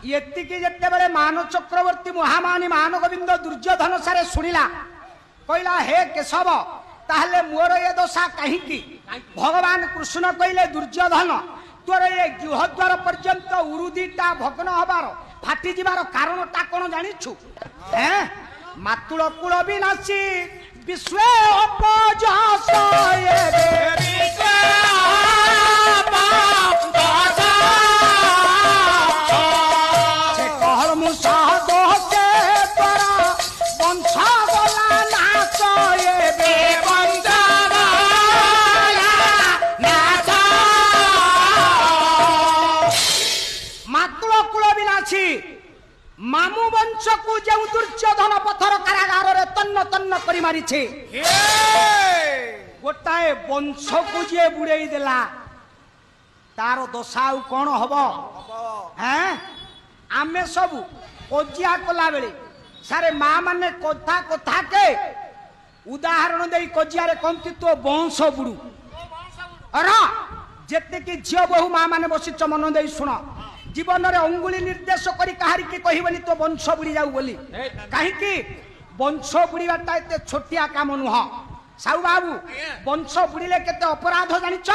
ଏତିକି ଯେତେବେଳେ ମାନ ଚକ୍ରବର୍ତ୍ତୀ ମହାମାନି ମାନ ଗୋବିନ୍ଦ ଦୁର୍ଯ୍ୟୋଧନ ସାରେ ଶୁଣିଲା କହିଲା ହେ କେଶବ ତାହେଲେ ମୋର ଏ ଦଶା କାହିଁକି? ଭଗବାନ କୃଷ୍ଣ କହିଲେ ଦୁର୍ଯ୍ୟୋଧନ ତୋର ଏ ଗୃହଦ୍ୱାର ପର୍ଯ୍ୟନ୍ତ ଉରୁଦିଟା ଭଗ୍ନ ହବାର ଫାଟି ଯିବାର କାରଣଟା କଣ ଜାଣିଛୁ? ମାତୁଳ କୂଳ ବିନାଶୀ ବିଶ୍ୱ ଅପଯଶ मामू वंश को जो दुर्योधन पथर कारागार तन्न तन्न करी मारिछे गोटाए वंश को जे बुड़ेई देला तार दशा कौन हम हैं आमे सब कजिया कला बेले सारे माँ माने कथा कथा के उदाहरण दे कजिया रे कहती तो वंश बुड़ू अरे जेते कि झियो बहु माँ माने बसिच मन दे शुण जीवन रे अंगुली निर्देश करी कहारी के कहबनी तो वंश बुड़ी जाऊ बोली कहीं वंश बुड़ीबाटा एते छोटिया काम नुह साहू बाबू वंश बुड़ीले केते अपराध जानिछ